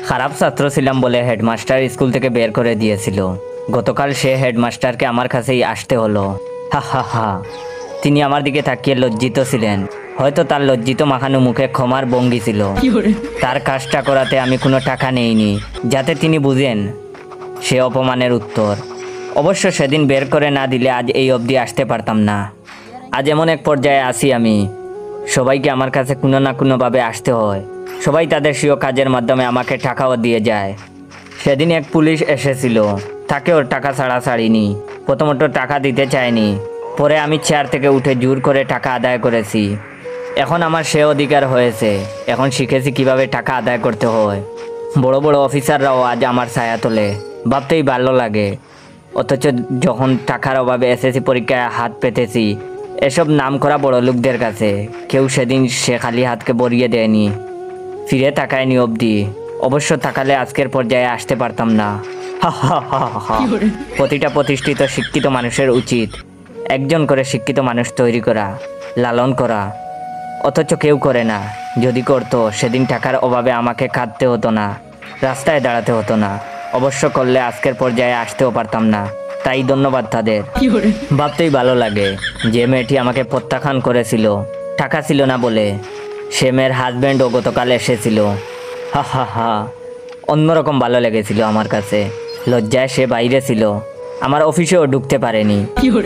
খারাপ ছাত্র ছিলাম বলে হেডমাস্টার স্কুল থেকে বের করে দিয়েছিল। গতকাল সে হেডমাস্টারকে আমার কাছেই আসতে হলো। হা হা হা। তিনি আমার দিকে তাকিয়ে লজ্জিত ছিলেন। হয়তো তার লজ্জিত মাখানো মুখে ক্ষমার ভঙ্গি ছিল। তার কাজটা করাতে আমি কোনো টাকা নেইনি, যাতে তিনি বুঝেন সে অপমানের উত্তর। অবশ্য সেদিন বের করে না দিলে আজ এই অবধি আসতে পারতাম না। আজ এমন এক পর্যায়ে আসি আমি, সবাইকে আমার কাছে কোনো না কোনোভাবে আসতে হয়। সবাই তাদের স্বীয় কাজের মাধ্যমে আমাকে টাকাও দিয়ে যায়। সেদিন এক পুলিশ এসেছিল, তাকে ওর টাকা ছাড়া ছাড়িনি। প্রথমত টাকা দিতে চায়নি, পরে আমি চেয়ার থেকে উঠে জোর করে টাকা আদায় করেছি। এখন আমার সে অধিকার হয়েছে, এখন শিখেছি কিভাবে টাকা আদায় করতে হয়। বড় বড় অফিসাররাও আজ আমার ছায়া তোলে, ভাবতেই ভালো লাগে। অথচ যখন টাকার অভাবে এসএসসি পরীক্ষায় হাত পেতেছি এসব নামকরা বড় লোকদের কাছে, কেউ সেদিন সে খালি হাতকে বরিয়ে দেয়নি, ফিরে তাকায়নি অবধি। অবশ্য তাকালে আজকের পর্যায়ে আসতে পারতাম না। হা হা হা হা। প্রতিটা প্রতিষ্ঠিত শিক্ষিত মানুষের উচিত একজন করে শিক্ষিত মানুষ তৈরি করা, লালন করা। অথচ কেউ করে না। যদি করতো সেদিন টাকার অভাবে আমাকে কাঁদতে হতো না, রাস্তায় দাঁড়াতে হতো না। অবশ্য করলে আজকের পর্যায়ে আসতেও পারতাম না। তাই ধন্যবাদ তাদের। ভাবতেই ভালো লাগে, যে মেয়েটি আমাকে প্রত্যাখ্যান করেছিল টাকা ছিল না বলে, সে মেয়ের হাজব্যান্ডও গতকাল এসেছিল। হা হা হা। অন্যরকম ভালো লেগেছিল আমার কাছে। লজ্জায় সে বাইরে ছিল, আমার অফিসেও ঢুকতে পারেনি।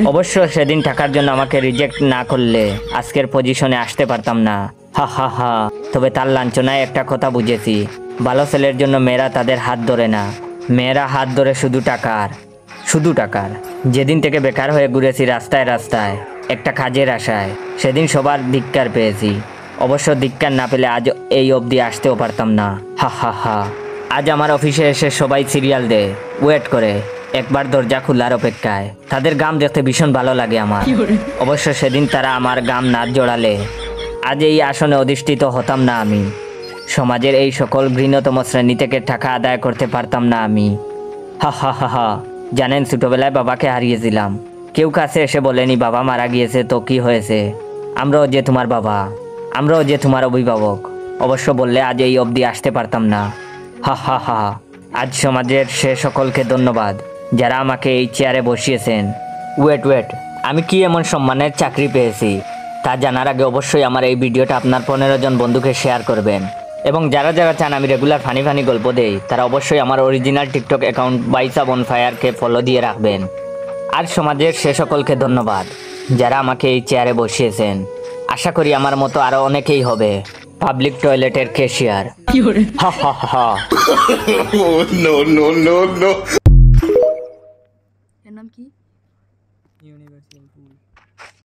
অবশ্য সেদিন টাকার জন্য আমাকে রিজেক্ট না করলে আজকের পজিশনে আসতে পারতাম না। হা হা হা। তবে তার লাঞ্ছনায় একটা কথা বুঝেছি, ভালো ছেলের জন্য মেয়েরা তাদের হাত ধরে না, মেয়েরা হাত ধরে শুধু টাকার, শুধু টাকার। যেদিন থেকে বেকার হয়ে ঘুরেছি রাস্তায় রাস্তায় একটা কাজের আশায়, সেদিন সবার ধিক্কার পেয়েছি। অবশ্য ধিক্কার না পেলে আজ এই অবধি আসতেও পারতাম না। হা হা হা। আজ আমার অফিসে এসে সবাই সিরিয়াল দেয়, ওয়েট করে, একবার দরজা খোলার অপেক্ষায়। তাদের গাম দেখতে ভীষণ ভালো লাগে আমার। অবশ্য সেদিন তারা আমার গাম না জোড়ালে আজ এই আসনে অধিষ্ঠিত হতাম না আমি। সমাজের এই সকল ঘৃণতম শ্রেণী থেকে টাকা আদায় করতে পারতাম না আমি। হা হা হা হা। জানেন, ছোটবেলায় বাবাকে হারিয়েছিলাম। কেউ কাছে এসে বলেনি বাবা মারা গিয়েছে তো কি হয়েছে, আমরাও যে তোমার বাবা, আমরাও যে তোমার অভিভাবক। অবশ্য বললে আজ এই অবধি আসতে পারতাম না। হা হা হা। আজ সমাজের সে সকলকে ধন্যবাদ যারা আমাকে এই চেয়ারে বসিয়েছেন। ওয়েট, আমি কি এমন সম্মানের চাকরি পেয়েছি তা জানার আগে অবশ্যই আমার এই ভিডিওটা আপনার 15 জন বন্ধুকে শেয়ার করবেন। এবং যারা যারা চান আমি রেগুলার ফানি গল্প দেই তারা অবশ্যই আমার অরিজিনাল টিকটক অ্যাকাউন্ট বাইসা বনফায়ারকে ফলো দিয়ে রাখবেন। আর সমাজের সে সকলকে ধন্যবাদ যারা আমাকে এই চেয়ারে বসিয়েছেন। আশা করি আমার মতো আরো অনেকেই হবে পাবলিক টয়লেটের ক্যাশিয়ার। হা হা হা। no, no, no, no. এর নাম কি? ইউনিভার্সাল পুল।